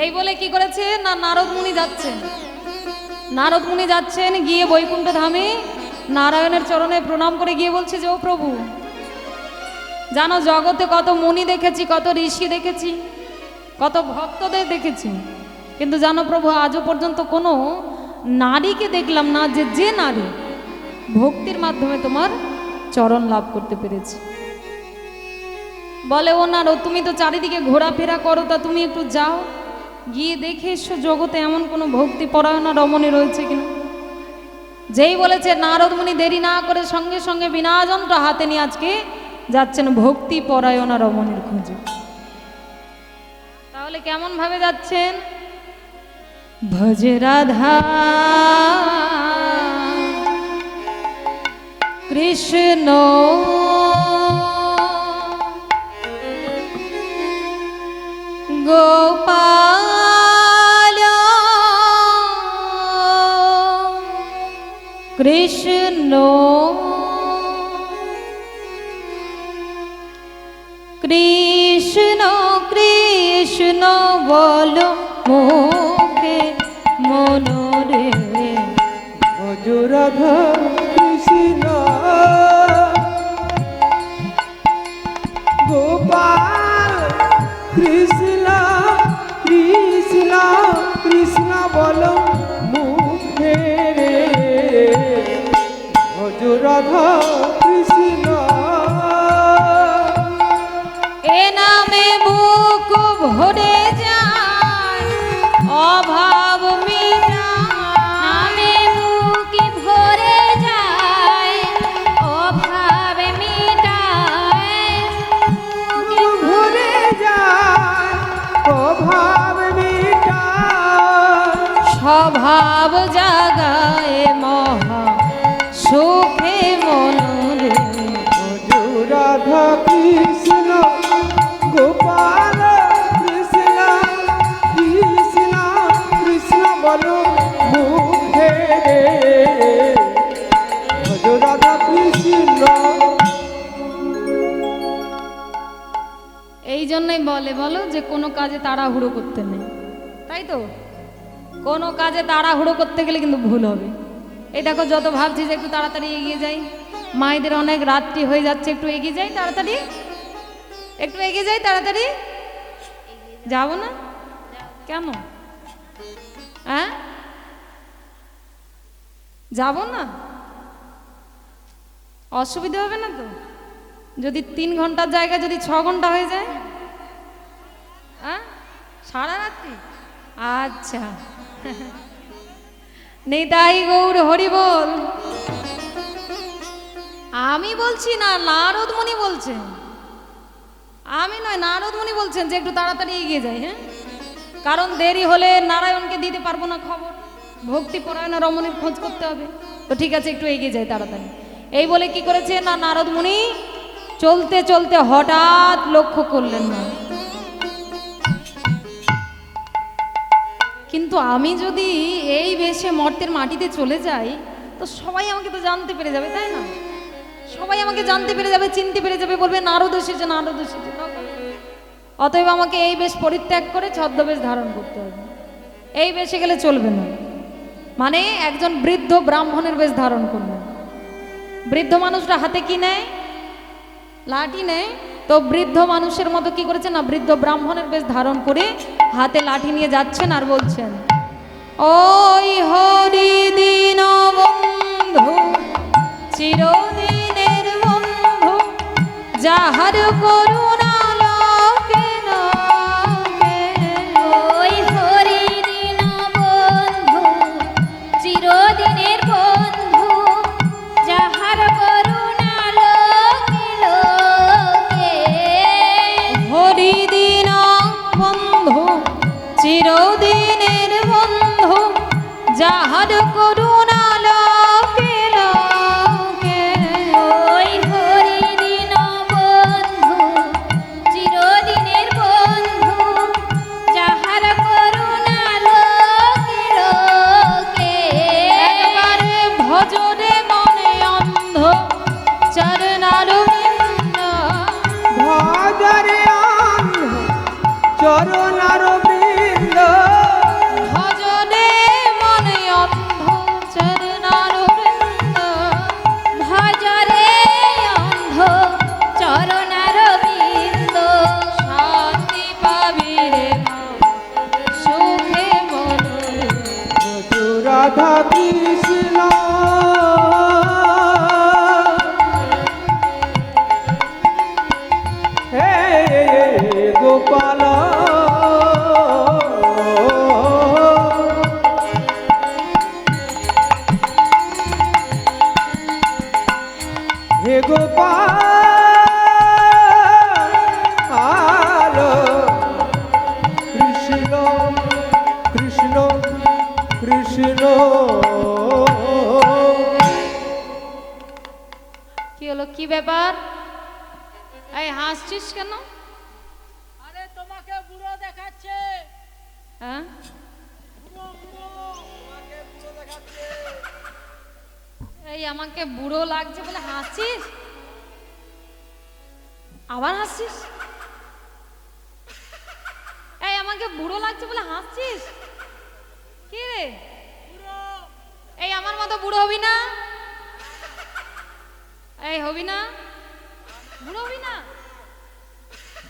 এই বলে কি করেছে না, নারদ মুনি যাচ্ছেন, নারদ মুনি যাচ্ছেন, গিয়ে বৈকুণ্ঠ ধামে নারায়ণের চরণে প্রণাম করে গিয়ে বলছে যে ও প্রভু, জানো জগতে কত মুনি দেখেছি, কত ঋষি দেখেছি, কত ভক্তদের দেখেছি, কিন্তু জানো প্রভু আজও পর্যন্ত কোনো নারীকে দেখলাম না যে নারী ভক্তির মাধ্যমে তোমার চরণ লাভ করতে পেরেছে। বলে ও নারদ, তুমি তো চারিদিকে ঘোরাফেরা করো, তা তুমি একটু যাও, গিয়ে দেখে এসো জগতে এমন কোনো ভক্তি পরায়ণা রমণী রয়েছে কিনা। যেই বলেছে নারদ মুনি দেরি না করে সঙ্গে সঙ্গে বিনা যন্ত্র হাতে নিয়ে আজকে যাচ্ছেন ভক্তি পরায়ণা রমণীর খোঁজে। তাহলে কেমন ভাবে যাচ্ছেন? ভজ রাধা কৃষ্ণ গোপাল কৃষ্ণ কৃষ্ণ কৃষ্ণ বল মুখে মনোরে ভজ রাধা কৃষ্ণ গোপাল কৃষ্ণ কৃষ্ণ কৃষ্ণ বল মুখে রে ভজ রাধা কৃষ্ণ। এ নামে বুক ভরে যায় অভাব মিটায়, নামে বুক ভরে যায় অভাব মিটায়, ভরে যায় অভাব মিটায়, স্বভাব জাগায় মহা সুখে মনরে ভজ রাধা কৃষ্ণ গোপাল কৃষ্ণ কৃষ্ণ কৃষ্ণ বল মুখে রে ভজ রাধা কৃষ্ণ। এই জন্যই বলে বলো যে কোনো কাজে তাড়াহুড়ো করতে নেই, তাই তো? কোনো কাজে তাড়াহুড়ো করতে গেলে কিন্তু ভুল হবে। এই দেখো যত ভাবছি যে একটু তাড়াতাড়ি এগিয়ে যাই, মায়েদের অনেক রাত্রি হয়ে যাচ্ছে, একটু এগিয়ে যাই তাড়াতাড়ি, একটু এগিয়ে যাই তাড়াতাড়ি, যাবো না কেন? হ্যাঁ যাবো না, অসুবিধা হবে না তো? যদি 3 ঘন্টার জায়গায় যদি 6 ঘন্টা হয়ে যায়, হ্যাঁ সারা রাত্রি, আচ্ছা নিতাই গৌর হরি বল। আমি বলছি না, নারদ মুনি বলছেন, আমি নয়, নারদ মুনি বলছেন যে একটু তাড়াতাড়ি এগিয়ে যাই। হ্যাঁ, কারণ দেরি হলে নারায়ণকে দিতে পারবো না খবর, ভক্তি পরায়ণা রমণীর খোঁজ করতে হবে, তো ঠিক আছে একটু এগিয়ে যাই তাড়াতাড়ি। এই বলে কি করেছে না, নারদ মুনি চলতে চলতে হঠাৎ লক্ষ্য করলেন না, কিন্তু আমি যদি এই বেশে মর্তের মাটিতে চলে যাই তো সবাই আমাকে তো জানতে পেরে যাবে, তাই না? সবাই আমাকে জানতে পেরে যাবে, চিনতে পেরে যাবে, বলবে নারদ এসেছে, নারদ এসেছে। অতএব আমাকে এই বেশ পরিত্যাগ করে ছদ্মবেশ ধারণ করতে হবে, এই বেশে গেলে চলবে না। মানে একজন বৃদ্ধ ব্রাহ্মণের বেশ ধারণ করলেন। বৃদ্ধ মানুষরা হাতে কি নেয়? লাঠি নেয়। তো বৃদ্ধ মানুষের মতো কি করেছে না, বৃদ্ধ ব্রাহ্মণের বেশ ধারণ করে হাতে লাঠি নিয়ে যাচ্ছেন আর বলছেন, ওই হরি দীন বন্ধু চিরদিনের বন্ধু, যাহার করুণা লোকে লোকে, ওই হরি দীন বন্ধু চিরদিনের বন্ধু, যাহার করুণা লোকে লোকে। হরি দীন বন্ধু চিরদিনের বন্ধু, যাহার করুণা লোকে লোকে। ওই হরি দীন বন্ধু চিরদিনের বন্ধু, যাহার করুণা লোকে লোকে। একবারে ভজরে মনে অন্ধ চরণারবিন্দ, ভজরে অন্ধ চরণারবিন্দ, রাধা কৃষ্ণ হে গোপাল হে গোপাল কৃষ্ণ কৃষ্ণ কৃষ্ণ কি হলো, কি ব্যাপার? এই হাসছিস কেন? আরে তোমাকে বুড়ো দেখাচ্ছে। হ্যাঁ, বুড়ো বুড়ো তোমাকে বুড়ো দেখাচ্ছে। এই আমাকে বুড়ো লাগছে বলে হাসছিস? আবার হাসছিস? এই আমাকে বুড়ো লাগছে বলে হাসছিস? কি রে, বুড়ো এই আমার মতো বুড়ো হবি না? এই হবি না? বুড়ো হবি না?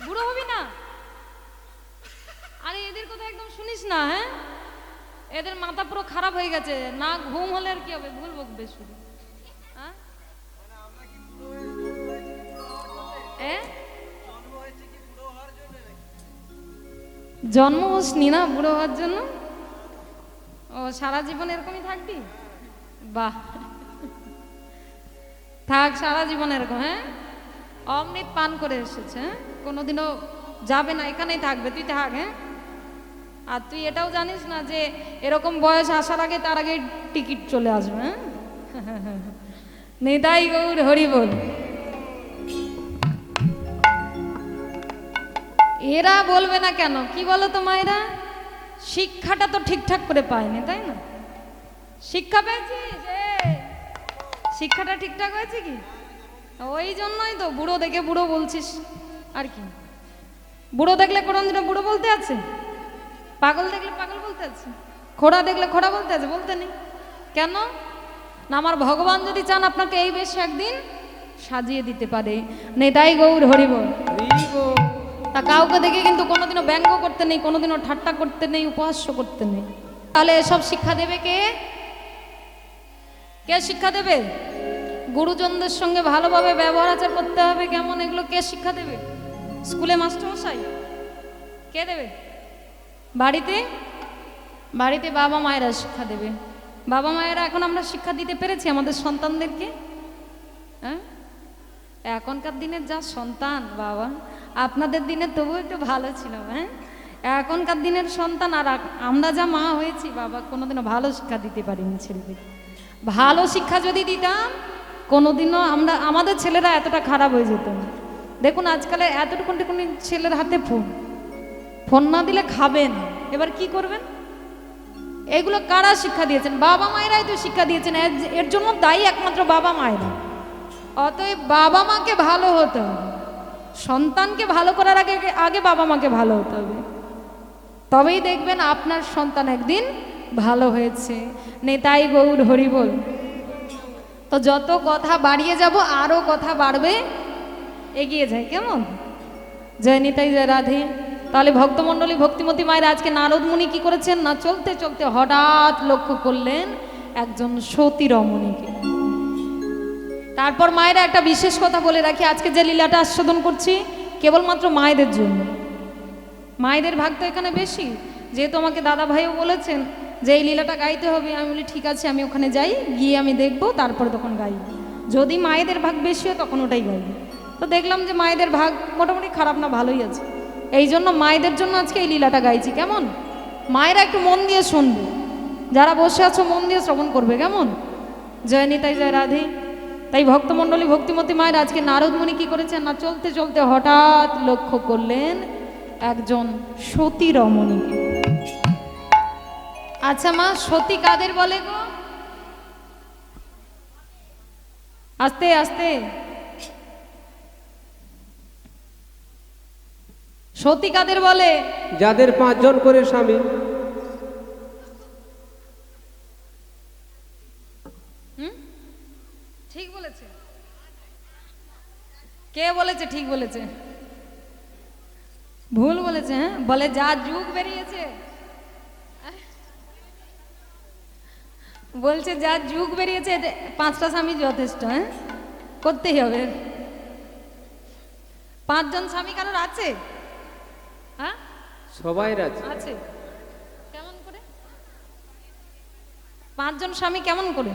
বুড়ো হবি না? আরে এদের কথা একদম শুনিস না, হ্যাঁ? এদের মাথা পুরো খারাপ হয়ে গেছে, না ঘুম হলে আর কি হবে, ভুল বকবে শুধু। হ্যাঁ? এ? জন্ম হসনি না বুড়ো হওয়ার জন্য? ও সারা জীবন এরকমই থাকবি? বাহ, থাক সারা জীবন এরকম। হ্যাঁ, অমৃত পান করে এসেছে, হ্যাঁ? কোনোদিনও যাবে না, এখানেই থাকবে, তুই থাক। হ্যাঁ, আর তুই এটাও জানিস না যে এরকম বয়স আসার আগে তার আগে টিকিট চলে আসবে। হ্যাঁ, নিতাই গৌর হরি বল। এরা বলবে না কেন? কি বলো তো মায়েরা, শিক্ষাটা তো ঠিকঠাক করে পায়নি, তাই না? শিক্ষা পেয়েছিস? শিক্ষাটা ঠিকঠাক হয়েছে কি? ওই জন্যই তো বুড়ো দেখে বুড়ো বলছিস আর কি। বুড়ো দেখলে কোনদিনও বুড়ো বলতে আছে? পাগল দেখলে পাগল বলতে আছে? খোড়া দেখলে খোড়া বলতে আছে? বলতে নেই। কেন না? আমার ভগবান যদি চান আপনাকে এই বেশে একদিন সাজিয়ে দিতে পারে। নেতাই গৌর হরিবল। তা কাউকে দেখে কিন্তু কোনোদিনও ব্যঙ্গ করতে নেই, কোনোদিনও ঠাট্টা করতে নেই, উপহাস্য করতে নেই। তাহলে এসব শিক্ষা দেবে কে? কে শিক্ষা দেবে? গুরুজনদের সঙ্গে ভালোভাবে ব্যবহার আচার করতে হবে কেমন, এগুলো কে শিক্ষা দেবে? স্কুলে মাস্টারমশাই? কে দেবে? বাড়িতে? বাড়িতে বাবা মায়েরা শিক্ষা দেবে। বাবা মায়েরা এখন আমরা শিক্ষা দিতে পেরেছি আমাদের সন্তানদেরকে? হ্যাঁ, এখনকার দিনের যা সন্তান বাবা, আপনাদের দিনে তবুও একটু ভালো ছিল। হ্যাঁ, এখনকার দিনের সন্তান আর আমরা যা মা হয়েছি বাবা, কোনোদিনও ভালো শিক্ষা দিতে পারিনি ছেলেদের। ভালো শিক্ষা যদি দিতাম কোনোদিনও আমরা, আমাদের ছেলেরা এতটা খারাপ হয়ে যেত না। দেখুন আজকালের এতটুকুনি ছেলের হাতে ফোন, ফোন না দিলে খাবেন, এবার কি করবেন? এগুলো কারা শিক্ষা দিয়েছেন? বাবা মায়েরাই তো শিক্ষা দিয়েছেন। এর জন্য দায়ী একমাত্র বাবা মায়েরা। অতএব বাবা মাকে ভালো হতে হবে, সন্তানকে ভালো করার আগে আগে বাবা মাকে ভালো হতে হবে, তবেই দেখবেন আপনার সন্তান একদিন ভালো হয়েছে। নেতাই গৌর হরিবল। তো যত কথা বাড়িয়ে যাব আরো কথা বাড়বে, এগিয়ে যায়, কেমন? জয় নিতাই, জয় রাধে। তাহলে ভক্তমণ্ডলী, ভক্তিমতী মায়ের আজকে নারদ মুনি কি করেছেন না, চলতে চলতে হঠাৎ লক্ষ্য করলেন একজন সতী রমণীকে। তারপর মায়েরা একটা বিশেষ কথা বলে রাখি, আজকে যে লীলাটা আস্বাদন করছি কেবলমাত্র মায়েদের জন্য। মায়েদের ভাগ তো এখানে বেশি, যেহেতু আমাকে দাদা ভাইও বলেছেন যে এই লীলাটা গাইতে হবে, আমি বলি ঠিক আছে, আমি ওখানে যাই, গিয়ে আমি দেখবো, তারপরে তখন গাই। যদি মায়েদের ভাগ বেশি হয় তখন ওটাই গাইব। তো দেখলাম যে মায়েদের ভাগ মোটামুটি খারাপ না, ভালোই আছে। এই জন্য মায়েদের জন্য আজকে এই লীলাটা গাইছি, কেমন? মায়েরা একটু মন দিয়ে শুনবে, যারা বসে আছো মন দিয়ে শ্রবণ করবে, কেমন? জয় নিতাই, জয় রাধে। তাই ভক্তমণ্ডলী, ভক্তিমতী মায়ের আজকে নারদ মুনি কি করেছেন না, চলতে চলতে হঠাৎ লক্ষ্য করলেন একজন সতী রমণীকে। আচ্ছা মা, সতী কাদের বলে গো? আস্তে আস্তে। সতী কাদের বলে? যাদের 5 জন করে স্বামী। ঠিক বলেছে? কে বলেছে ঠিক বলেছে? ভুল বলেছে। হ্যাঁ, বলে যা যুগ বেরিয়েছে, বলছে যা যুগ বেরিয়েছে পাঁচটা স্বামী যথেষ্ট, হ্যাঁ করতেই হবে। পাঁচজন স্বামী কারোর আছে? হ্যাঁ সবাই আছে। আছে। কেমন করে পাঁচজন স্বামী কেমন করে?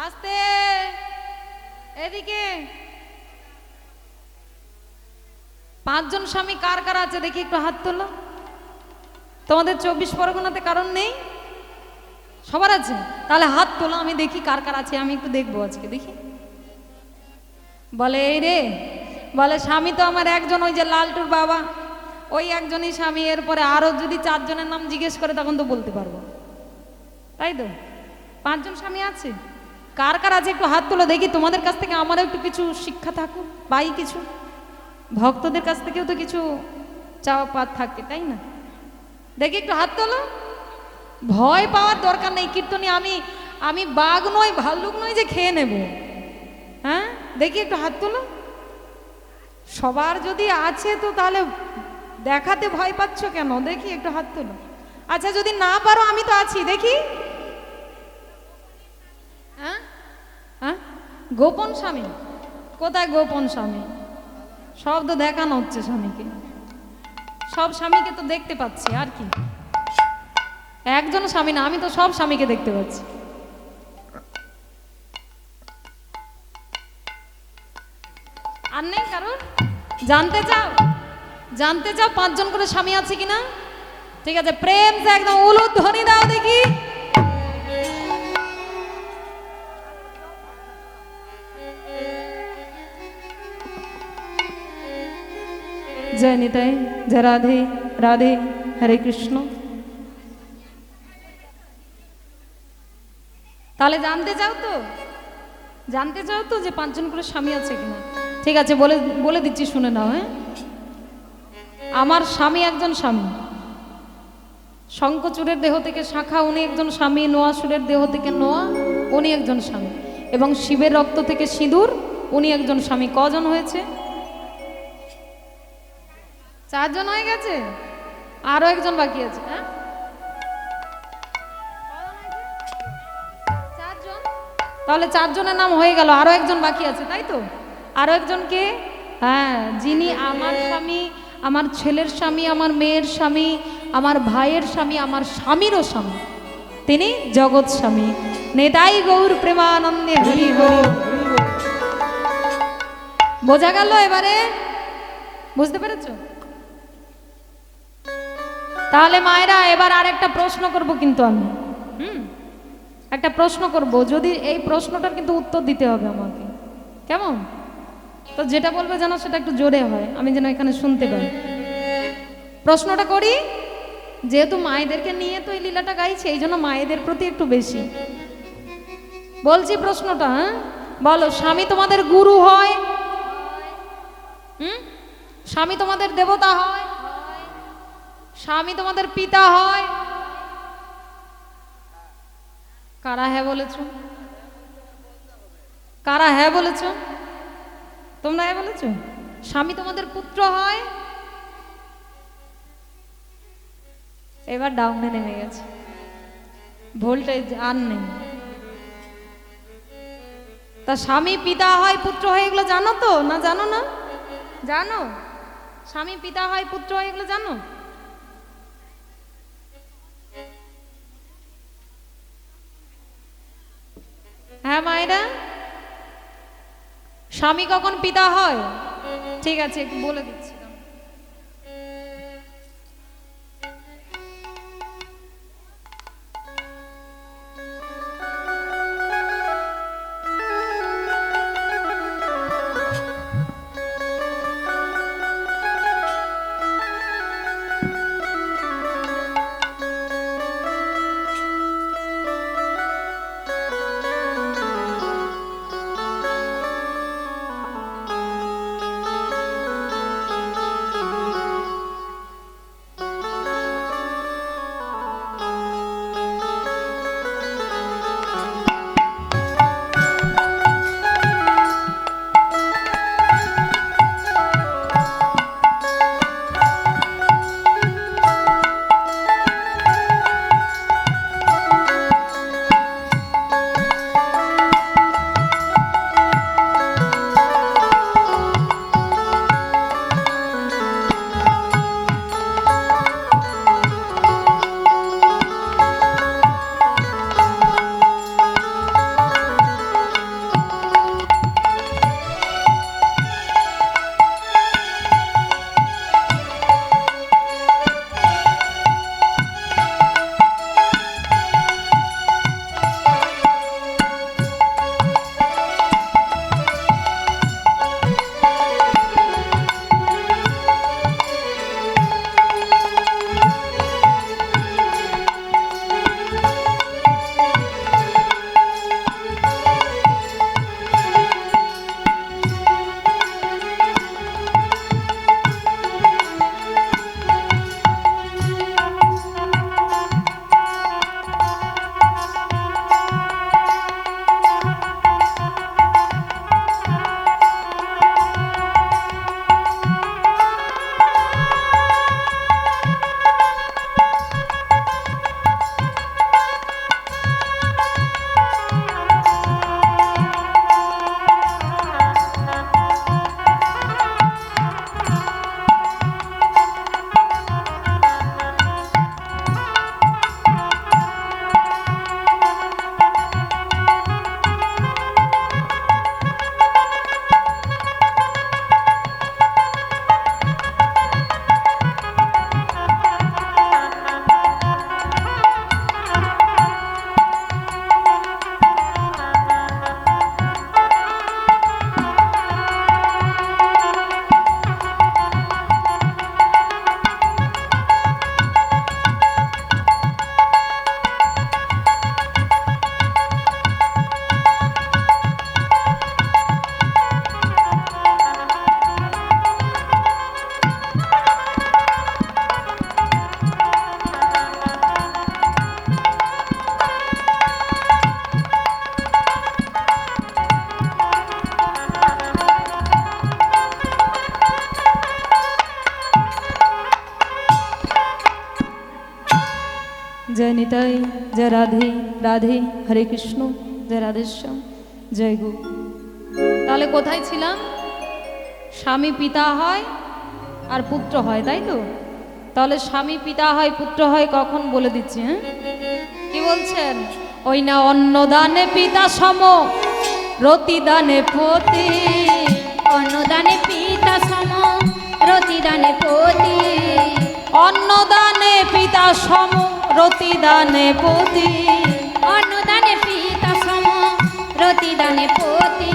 আস্তে এদিকে। পাঁচজন স্বামী কার কার আছে দেখি একটু হাত তোলো। তোমাদের 24 পরগনাতে কারণ নেই? সবার আছে? তাহলে হাত তোলো, আমি দেখি কার কার আছে, আমি একটু দেখবো আজকে, দেখি। বলে এই রে, বলে স্বামী তো আমার একজন, ওই যে লালটুর বাবা, ওই একজনই স্বামী। এরপরে আরো যদি 4 জনের নাম জিজ্ঞেস করে তখন তো বলতে পারবো, তাই তো? 5 জন স্বামী আছে। কার কার আছে একটু হাত তোলো দেখি, তোমাদের কাছ থেকে আমারও একটু কিছু শিক্ষা থাকুক, পাই কিছু। ভক্তদের কাছ থেকেও তো কিছু চাওয়া পাওয়ার থাকে, তাই না? দেখি একটু হাত তোলো। ভয় পাওয়ার দরকার নেই কীর্তনী, আমি বাঘ নয় ভাল্লুক নয় যে খেয়ে নেব। হ্যাঁ দেখি একটু হাত তোলো। সবার যদি আছে তো তাহলে দেখাতে ভয় পাচ্ছ কেন? দেখি একটু হাত তোলো। আচ্ছা যদি না পারো আমি তো আছি, দেখি। হ্যাঁ হ্যাঁ গোপন স্বামী কোথায়? গোপন স্বামী সব তো দেখানো হচ্ছে স্বামীকে, সব স্বামীকে তো দেখতে পাচ্ছি। আর কি একজন স্বামী না, আমি তো সব স্বামীকে দেখতে পাচ্ছি। আর নেই কারণ? জানতে চাও? জানতে চাও 5 জন করে স্বামী আছে কিনা? ঠিক আছে, প্রেম সে একদম উলুধ্বনি দাও দেখি। জয় নিতাই, জয় রাধে রাধে, হরে কৃষ্ণ। তাহলে জানতে চাও তো? জানতে চাও তো যে 5 জন করে স্বামী আছে কিনা? ঠিক আছে, বলে দিচ্ছি, শুনে নাও। হ্যাঁ, আমার স্বামী একজন স্বামী। শঙ্খচূড়ের দেহ থেকে শাখা, উনি একজন স্বামী। নোয়াসুরের দেহ থেকে নোয়া, উনি একজন স্বামী। এবং শিবের রক্ত থেকে সিঁদুর, উনি একজন স্বামী। কজন হয়েছে? 4 জন হয়ে গেছে, আরো একজন বাকি আছে। হ্যাঁ 4 জন, তাহলে 4 জনের নাম হয়ে গেল, আরো একজন বাকি আছে, তাই তো? আরো একজনকে, হ্যাঁ, যিনি আমার স্বামী, আমার ছেলের স্বামী, আমার মেয়ের স্বামী, আমার ভাইয়ের স্বামী, আমার স্বামীরও স্বামী, তিনি জগৎ স্বামী। নেতাই গৌর প্রেমানন্দে হরি হরি। বোঝা গেল এবারে? বুঝতে পেরেছো? তাহলে মায়েরা এবার আর একটা প্রশ্ন করব, কিন্তু আমি একটা প্রশ্ন করব। যদি এই প্রশ্নটার কিন্তু উত্তর দিতে হবে আমাকে, কেমন? তো যেটা বলবে যেন সেটা একটু জোরে হয়, আমি যেন এখানে শুনতে পাই। প্রশ্নটা করি, যেহেতু মায়েদেরকে নিয়ে তো এই লীলাটা গাইছে, এই জন্য মায়েদের প্রতি একটু বেশি বলছি প্রশ্নটা। হ্যাঁ বলো, স্বামী তোমাদের গুরু হয়? স্বামী তোমাদের দেবতা হয়? স্বামী তোমাদের পিতা হয়? কারা হ্যাঁ বলেছ? কারা হ্যাঁ বলেছ? তোমরা হ্যাঁ বলেছ। স্বামী তোমাদের পুত্র হয়? এবার ডাউনে নেমে গেছে, ভোল্টেজ আর নেই। তা স্বামী পিতা হয়, পুত্র হয়, এগুলো জানো তো? না জানো না? জানো স্বামী পিতা হয়, পুত্র হয়, এগুলো জানো? হ্যাঁ মায়েরা, স্বামী কখন পিতা হয়? ঠিক আছে, একটু বলে দিচ্ছি। জয় নিতাই, জয় রাধে রাধে, হরে কৃষ্ণ, জয় রাধেশ্যাম, জয় গো। তাহলে কোথায় ছিলাম? স্বামী পিতা হয় আর পুত্র হয়, তাই তো? তাহলে স্বামী পিতা হয় পুত্র হয় কখন বলে দিচ্ছি। হ্যাঁ, কি বলছেন? ওই না অন্নদানে পিতা সম, রতিদানে পতি। অন্নদানে পিতা সম, রতিদানে পতি। অন্নদানে পিতা সম, রতিদানে পতি। অন্নদানে পিতা সম, রতিদানে পতি।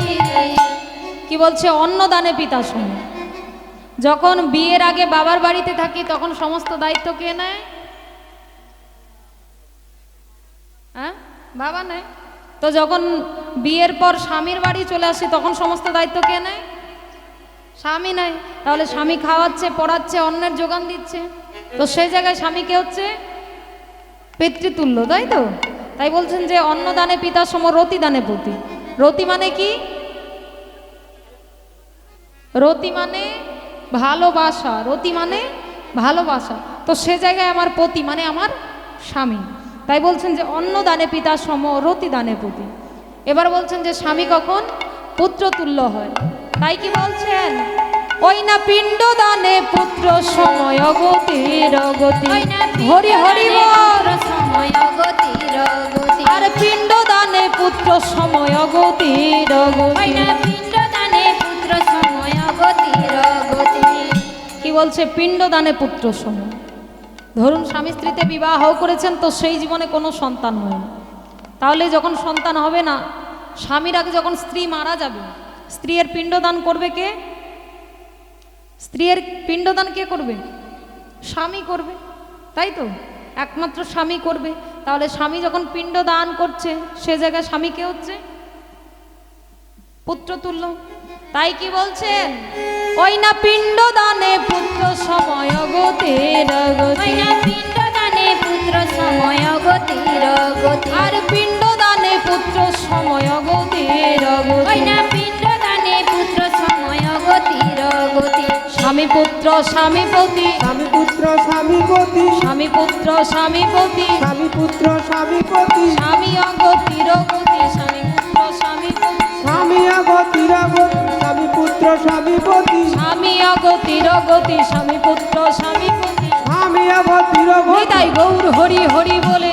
কি বলছে? অন্নদানে পিতা সম। যখন বিয়ের আগে বাবার বাড়িতে থাকি তখন সমস্ত দায়িত্ব কে নেয়? হ্যাঁ, বাবা নেয়। তো যখন বিয়ের পর স্বামীর বাড়ি চলে আসি তখন সমস্ত দায়িত্ব কে নেয়? স্বামী নেয়। তাহলে স্বামী খাওয়াচ্ছে, পড়াচ্ছে, অন্নের যোগান দিচ্ছে, তো সেই জায়গায় স্বামীকে হচ্ছে পিতৃতুল্য, তাই তো? তাই বলছেন যে অন্নদানে পিতা সম, রতিদানে পতি। রতি মানে কি? রতি মানে ভালোবাসা, রতি মানে ভালোবাসা। তো সে জায়গায় আমার পতি মানে আমার স্বামী। তাই বলছেন যে অন্নদানে পিতা সম, রতিদানে পতি। এবার বলছেন যে স্বামী কখন পুত্রতুল্য হয়। তাই কি বলছেন? ওই না পিণ্ডদানে পুত্র সময় গতির গতি। ওই না হরি হরি বল। সময় গতির গতি। আর পিণ্ডদানে পুত্র সময় গতির ওই গতি। না পিণ্ডদানে পুত্র সময় গতির গতি। কি বলছে? পিণ্ডদানে পুত্র সময়। ধরুন স্বামী স্ত্রীতে বিবাহ করেছেন, তো সেই জীবনে কোনো সন্তান হয় না। তাহলে যখন সন্তান হবে না, স্বামীর আগে যখন স্ত্রী মারা যাবে, স্ত্রীর পিণ্ডদান করবে কে? স্ত্রীর পিণ্ডদান কে করবে? স্বামী করবে, তাই তো? একমাত্র স্বামী করবে। তাহলে স্বামী যখন পিণ্ডদান করছে সে জায়গায় স্বামী কে হচ্ছে? পুত্রতুল্য। তাই কি বলছেন? ওই না পিণ্ডদানে পুত্র সময় গতির গতি। ওই না পিণ্ডদানে পুত্র সময় গতির গতি। আর পিণ্ডদানে পুত্র সময় গতির ওই গতি। না পিণ্ডদানে পুত্র সময় গতির গতি। স্বামী পুত্র স্বামীপতি, স্বামী পুত্র স্বামীপতি, স্বামী পুত্র স্বামীপতি। স্বামী পুত্র স্বামীপতি, স্বামী অগতির গতি, স্বামী পুত্র স্বামীপতি। স্বামী অগতির গতি, স্বামী পুত্র স্বামীপতি, স্বামী অগতির গতি, স্বামী পুত্র স্বামীপতি। স্বামী অগতির গতি। নিতাই গৌর হরি হরি বলে,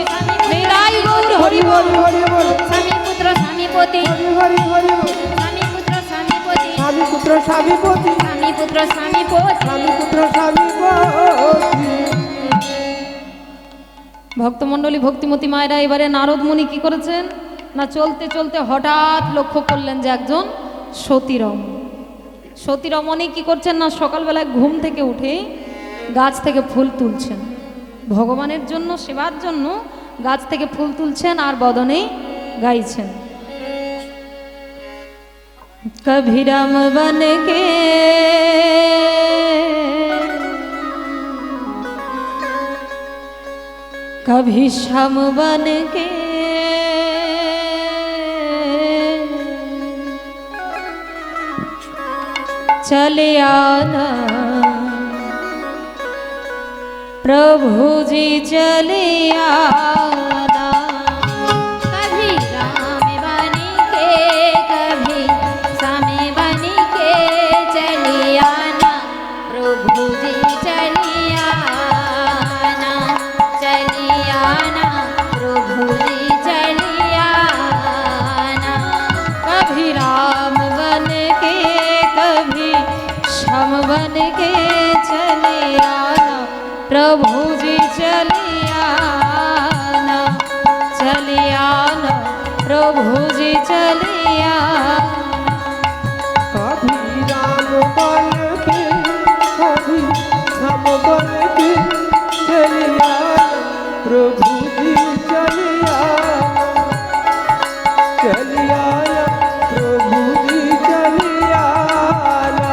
নিতাই গৌর হরি বল। হরি বল, স্বামী পুত্র স্বামীপতি। হরি হরি হরি বল। স্বামী পুত্র স্বামীপতি। স্বামী পুত্র স্বামীপতি, স্বামী পুত্র স্বামীপতি। স্বামী পুত্র স্বামীপতি। ভক্তমণ্ডলী, ভক্তিমতী মায়েরা, এবারে নারদ মুনি কি করেছেন না, চলতে চলতে হঠাৎ লক্ষ্য করলেন যে একজন সতীরম। সতীরমণী কি করছেন না, সকালবেলায় ঘুম থেকে উঠে গাছ থেকে ফুল তুলছেন, ভগবানের জন্য, সেবার জন্য গাছ থেকে ফুল তুলছেন আর বদনে গাইছেন। কভি রাম বনকে कभी श्याम बन के चले आना, प्रभु जी चले आना। कभी राम बन के कभी श्याम बन के चले आना, प्रभु जी चले आना। चले आना, प्रभु जी चले आना। कभी राम बन के कभी श्याम बन के चले आना, प्रभु जी चले आना। चले आना, प्रभु जी चले आना। कभी राम बन के कभी श्याम बन के चले आना, प्रभु जी चले आना। चले आना, प्रभु जी चले आना।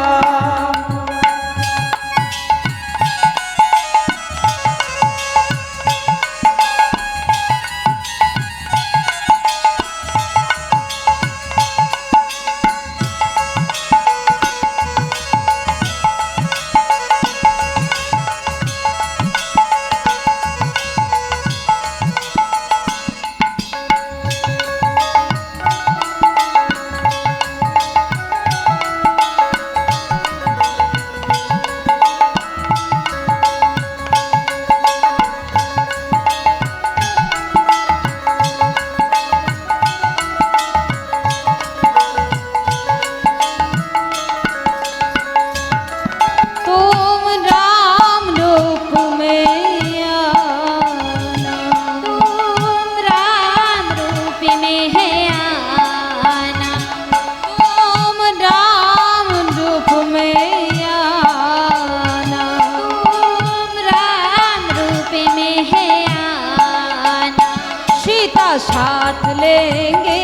साथ लेंगे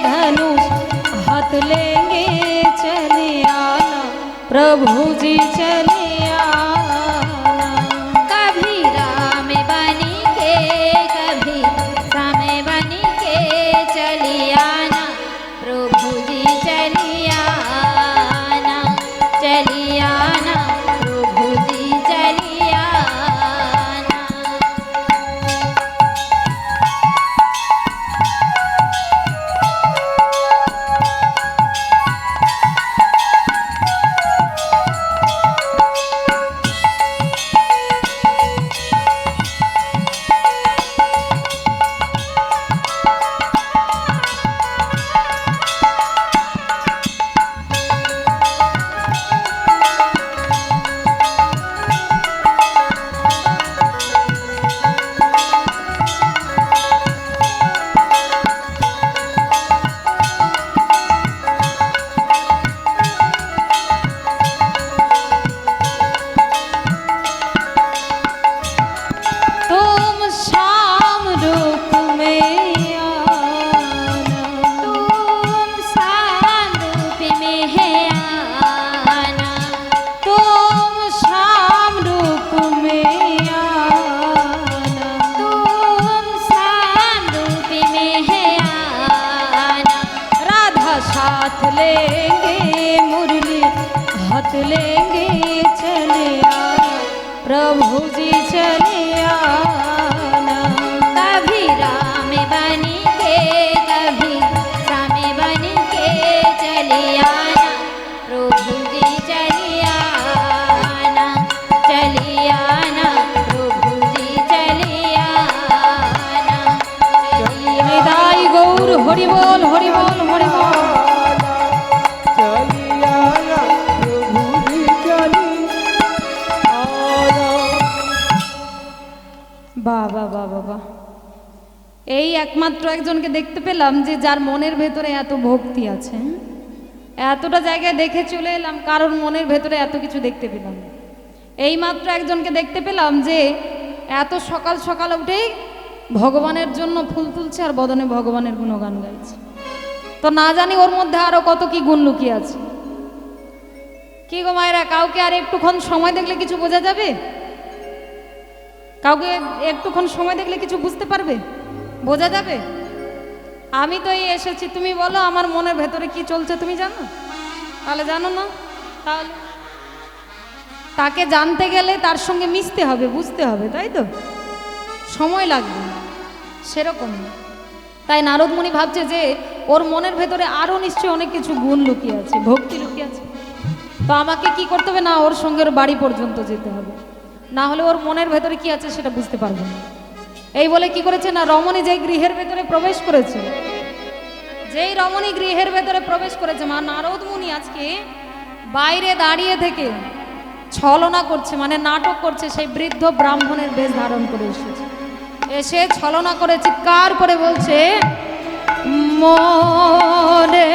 धनुष हाथ लेंगे चले आना प्रभु जी चले आना। कभी राम बनी के कभी श्याम बनी के चली आना प्रभु जी चली आना प्रभु जी चली आना। तुम शाम रूप में आना तुम शाम रूप में है आना तुम शाम रूप में आना तुम शाम रूप में है आना। राधा साथ लेंगे मुरली हाथ लेंगे चले आना प्रभु जी चले आना। कभी राम बनी के कभी श्याम बनी के चली आना प्रभु जी चली आना प्रभु जी चली आना। निदाई गौर हरि बोल हरि बोल हरि बोल। चली आना प्रभु जी चली आना। বাবা বাবা বাহ, এই একমাত্র একজনকে দেখতে পেলাম যে যার মনের ভেতরে এত ভক্তি আছে। এতটা জায়গায় দেখে চলে এলাম, কারোর মনের ভেতরে এত কিছু দেখতে পেলাম না। এই মাত্র একজনকে দেখতে পেলাম যে এত সকাল সকাল উঠেই ভগবানের জন্য ফুল তুলছে আর বদনে ভগবানের গুণগান গাইছে। তো না জানি ওর মধ্যে আরো কত কি গুণ লুকিয়ে আছে। কি গো মায়েরা, কাউকে আর একটুক্ষণ সময় দেখলে কিছু বোঝা যাবে? কাউকে একটুক্ষণ সময় দেখলে কিছু বুঝতে পারবে, বোঝা যাবে? আমি তো এই এসেছি, তুমি বলো আমার মনের ভেতরে কি চলছে তুমি জানো? তাহলে জানো না? তাহলে তাকে জানতে গেলে তার সঙ্গে মিশতে হবে, বুঝতে হবে, তাই তো? সময় লাগবে সেরকম। তাই নারদ মুনি ভাবছে যে ওর মনের ভেতরে আরো নিশ্চয়ই অনেক কিছু গুণ লুকিয়ে আছে, ভক্তি লুকিয়ে আছে। তো আমাকে কি করতে হবে না, ওর সঙ্গে ওর বাড়ি পর্যন্ত যেতে হবে, না হলে ওর মনের ভেতরে কি আছে সেটা বুঝতে পারবো না। এই বলে কি করেছে না, রমণী যেই গৃহের ভেতরে প্রবেশ করেছে, যেই রমণী গৃহের ভেতরে প্রবেশ করেছে, মা নারদ মুনি আজকে বাইরে দাঁড়িয়ে থেকে ছলনা করছে, মানে নাটক করছে। সেই বৃদ্ধ ব্রাহ্মণের বেশ ধারণ করে এসেছে, এসে ছলনা করে চিৎকার করে বলছে, মরে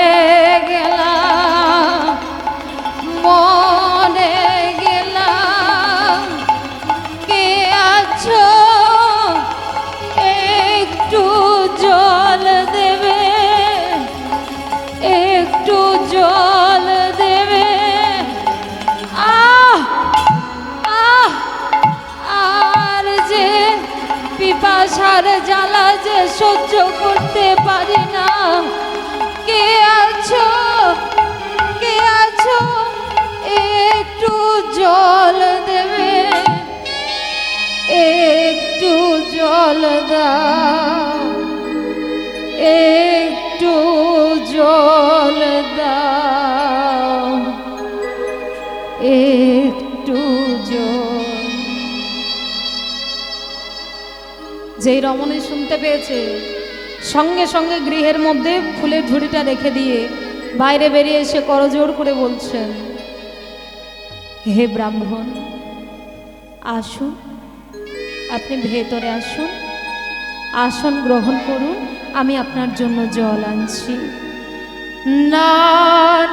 গেলাম মরে গেলাম, কে আছো একটু জল দেবে, একটু জল দেবে। আহ আহ আর যে পিপাসার জ্বালা যে সহ্য করতে পারি না, কে আছো কে আছো একটু জল দেবে, একটু জল দাও, একটু জল দাও, একটু জল। যেই রমণী শুনতে পেয়েছে, সঙ্গে সঙ্গে গৃহের মধ্যে ফুলের ঝুড়িটা রেখে দিয়ে বাইরে বেরিয়ে এসে করজোড় করে বলছেন, হে ব্রাহ্মণ আসুন, আপনি ভেতরে আসুন, আসন গ্রহণ করুন, আমি আপনার জন্য জল আনছি। না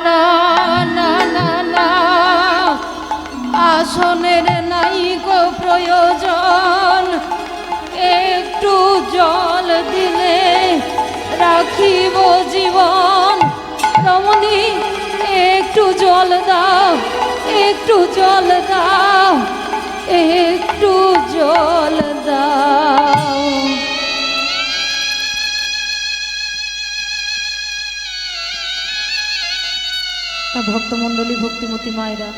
না না না না, আসনের নাই গো প্রয়োজন, একটু জল দিলে রাখিব জীবন। রমণী একটু জল দাও, একটু জল দাও, একটু জল দাও। তা ভক্তমণ্ডলী, ভক্তিমতী মায়েরা,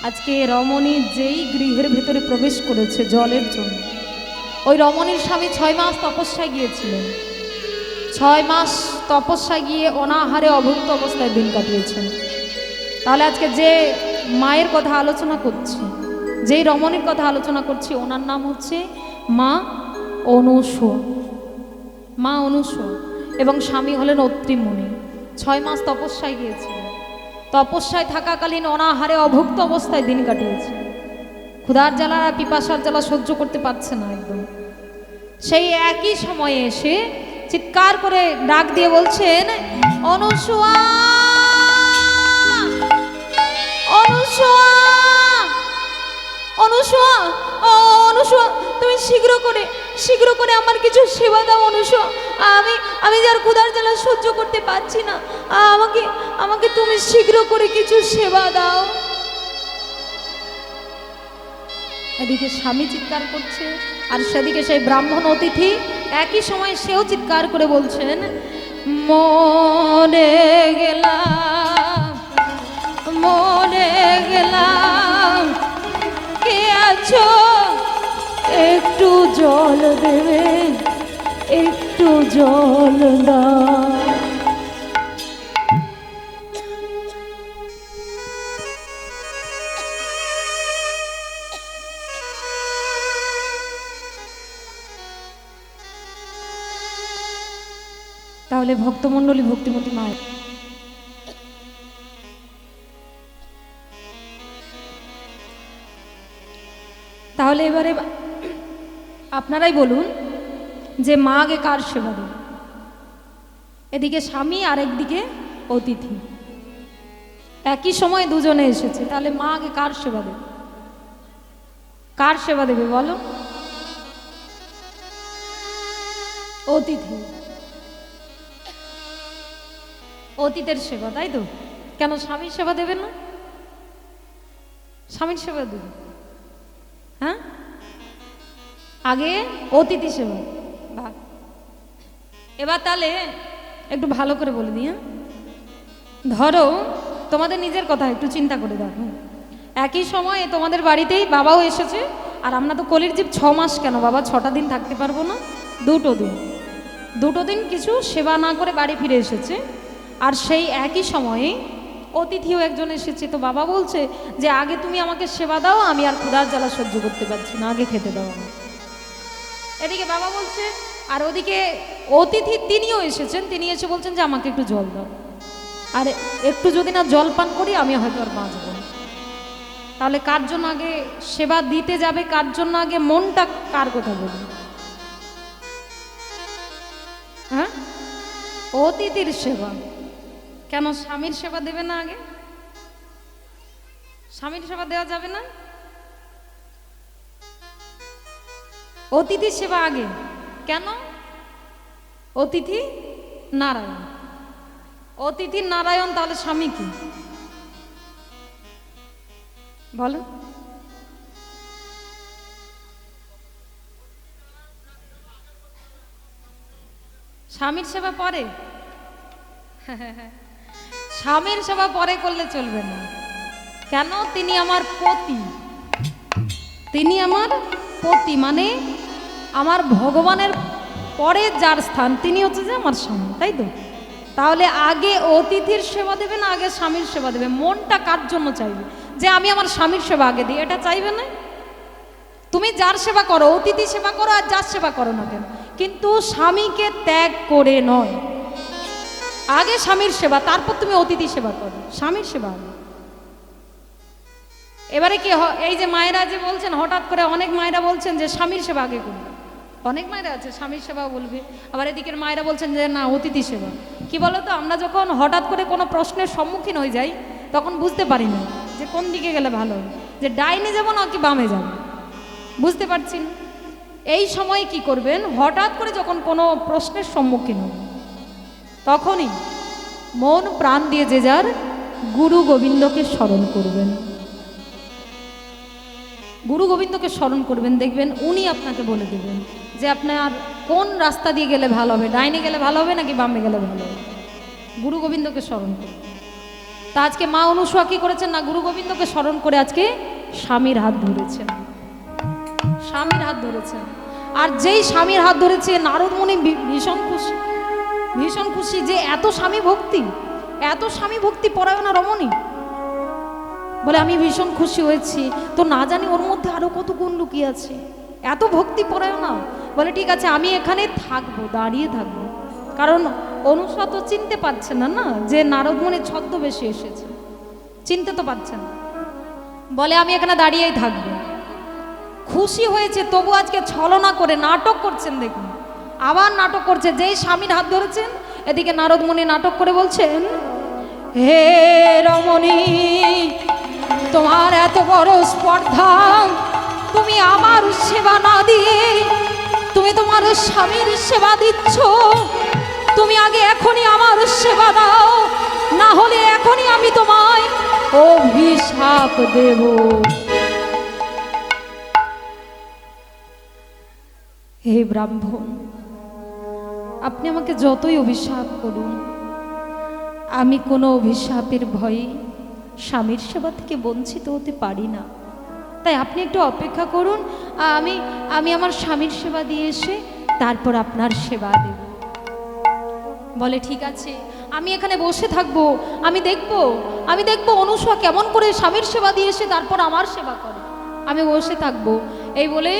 আজকে রমণী যেই গৃহের ভেতরে প্রবেশ করেছে জলের জন্য, ওই রমণীর স্বামী 6 মাস তপস্যায় গিয়েছিলেন। 6 মাস তপস্যায় গিয়ে অনাহারে অভুক্ত অবস্থায় দিন কাটিয়েছেন। তাহলে আজকে যে মায়ের কথা আলোচনা করছি, যেই রমণীর কথা আলোচনা করছি, ওনার নাম হচ্ছে মা অনুসূয়া। মা অনুসূয়া এবং স্বামী হলেন অত্রি মুনি। 6 মাস তপস্যায় গিয়েছিলেন। তপস্যায় থাকাকালীন অনাহারে অভুক্ত অবস্থায় দিন কাটিয়েছে। ক্ষুধার জ্বালা, পিপাসার জ্বালা সহ্য করতে পারছে না একদম। সেই একই সময়ে এসে চিৎকার করে ডাক দিয়ে বলছেন, অনুসূয়া, অনুসূয়া, অনুসূয়া, ও অনুসূয়া, তুমি শীঘ্র করে আমার কিছু সেবা দাও অনুসূয়া। আমি যার ক্ষুধার জ্বালা সহ্য করতে পারছি না, আমাকে তুমি শীঘ্র করে কিছু সেবা দাও। এদিকে স্বামী চিৎকার করছে, আর সেদিকে সেই ব্রাহ্মণ অতিথি একই সময় সেও চিৎকার করে বলছেন, মরে গেলাম, মরে গেলাম, কে আছো একটু জল দেবে, একটু জল দাও। তাহলে ভক্তমণ্ডলী, ভক্তিমতী মায়ের, তাহলে এবারে আপনারাই বলুন যে মা আগে কার সেবা দেবে? এদিকে স্বামী আর একদিকে অতিথি, একই সময় দুজনে এসেছে। তাহলে মা আগে কার সেবা দেবে? কার সেবা দেবে বলো? অতিথি, অতীতের সেবা, তাই তো? কেন স্বামীর সেবা দেবে না? স্বামীর সেবা দেবে, হ্যাঁ? আগে অতিথি সেবা। এবার তাহলে একটু ভালো করে বলে দিই, হ্যাঁ? ধরো তোমাদের নিজের কথা একটু চিন্তা করে দেখো, একই সময়ে তোমাদের বাড়িতেই বাবাও এসেছে, আর আমরা তো কলির জীব, 6 মাস কেন বাবা, 6টা দিন থাকতে পারবো না? 2টো দিন কিছু সেবা না করে বাড়ি ফিরে এসেছে। আর সেই একই সময়ে অতিথিও একজন এসেছে। তো বাবা বলছে যে আগে তুমি আমাকে সেবা দাও, আমি আর ক্ষুধার জ্বালা সহ্য করতে পারছি না, আগে খেতে দাও আমাকে। এদিকে বাবা বলছে, আর ওদিকে অতিথি তিনিও এসেছেন, তিনি এসে বলছেন যে আমাকে একটু জল দাও, আর একটু যদি না জল পান করি আমি হয়তো আর বাঁচব না। তাহলে কার জন্য আগে সেবা দিতে যাবে, কার জন্য আগে মনটা, কার কথা বলবে? হ্যাঁ, অতিথির সেবা। কেন স্বামীর সেবা দেবে না আগে? স্বামীর সেবা দেওয়া যাবে না? অতিথির সেবা আগে কেন? অতিথি নারায়ণ, অতিথি নারায়ণ, তাহলে স্বামী কি বলো? স্বামীর সেবা পরে? স্বামীর সেবা পরে করলে চলবে না। কেন? তিনি আমার পতি, তিনি আমার পতি, মানে আমার ভগবানের পরে যার স্থান তিনি হচ্ছে যে আমার স্বামী, তাই তো? তাহলে আগে অতিথির সেবা দেবে না আগে স্বামীর সেবা দেবে? মনটা কার জন্য চাইবে যে আমি আমার স্বামীর সেবা আগে দিই? এটা চাইবে না। তুমি যার সেবা করো, অতিথি সেবা করো আর যার সেবা করো না কেন, কিন্তু স্বামীকে ত্যাগ করে নয়। আগে স্বামীর সেবা, তারপর তুমি অতিথি সেবা করো, স্বামীর সেবা আগে। এবারে কি এই যে মায়েরা যে বলছেন, হঠাৎ করে অনেক মায়েরা বলছেন যে স্বামীর সেবা আগে করবে। অনেক মায়েরা আছে স্বামীর সেবা বলবে, আবার এদিকের মায়েরা বলছেন যে না অতিথি সেবা। কি বলতো, আমরা যখন হঠাৎ করে কোনো প্রশ্নের সম্মুখীন হয়ে যাই তখন বুঝতে পারি না যে কোন দিকে গেলে ভালো হবে, যে ডাইনে যাবো না কি বামে যাবো, বুঝতে পারছি না। এই সময় কি করবেন, হঠাৎ করে যখন কোনো প্রশ্নের সম্মুখীন হবে তখনই মন প্রাণ দিয়ে যে যার গুরু গোবিন্দকে স্মরণ করবেন। গুরু গোবিন্দকে স্মরণ করবেন, দেখবেন উনি আপনাকে বলে দেবেন যে আপনার কোন রাস্তা দিয়ে গেলে ভালো হবে, ডাইনে গেলে ভালো হবে নাকি বামে গেলে ভালো হবে। গুরু গোবিন্দকে স্মরণ করবেন। তা আজকে মা অনুসূয়া কি করেছেন না, গুরু গোবিন্দকে স্মরণ করে আজকে স্বামীর হাত ধরেছেন, স্বামীর হাত ধরেছেন। আর যেই স্বামীর হাত ধরেছে নারদ মুনি ভীষণ খুশি, ভীষণ খুশি যে এত স্বামী ভক্তি, এত স্বামী ভক্তি পরায়ণা রমণী। বলে আমি ভীষণ খুশি হয়েছি, তো না জানি ওর মধ্যে আরো কত গুণ লুকিয়ে আছে, এত ভক্তি পরায়ণা। বলে ঠিক আছে আমি এখানে থাকবো, দাঁড়িয়ে থাকবো, কারণ অনুসূয়া তো চিনতে পারছে না না যে নারদ মুনি ছদ্মবেশে এসেছে, চিনতে তো পারছে না। বলে আমি এখানে দাঁড়িয়েই থাকবো। খুশি হয়েছে, তবু আজকে ছলনা করে নাটক করছেন। দেখুন আবার নাটক করছে, যেই স্বামীর হাত ধরেছেন এদিকে নারদ মুনি নাটক করে বলছেন, হে রমণী তোমার এত বড় স্পর্ধা, তুমি আমার সেবা না দিয়ে তুমি তোমার স্বামীর সেবা দিচ্ছ। তুমি আগে এখনই আমার সেবা দাও, না হলে এখনই আমি তোমায় অভিশাপ দেব। হে ব্রাহ্মণ, আপনি আমাকে যতই অভিশাপ করুন, আমি কোনো অভিশাপের ভয়ে স্বামীর সেবা থেকে বঞ্চিত হতে পারি না। তাই আপনি একটু অপেক্ষা করুন, আমি আমার স্বামীর সেবা দিয়ে এসে তারপর আপনার সেবা দেব। বলে ঠিক আছে আমি এখানে বসে থাকবো, আমি দেখবো অনুসূয়া কেমন করে স্বামীর সেবা দিয়ে এসে তারপর আমার সেবা করে, আমি বসে থাকবো। এই বলে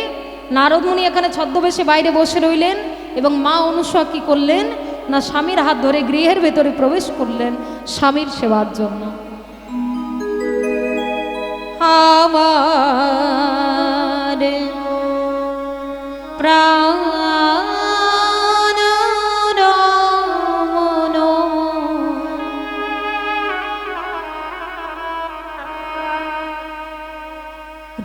নারদ মুনি এখানে ছদ্মবেশে বাইরে বসে রইলেন এবং মা অনুসূয়া কি করলেন না, স্বামীর হাত ধরে গৃহের ভেতরে প্রবেশ করলেন স্বামীর সেবার জন্য। আমার প্রাণ রমণ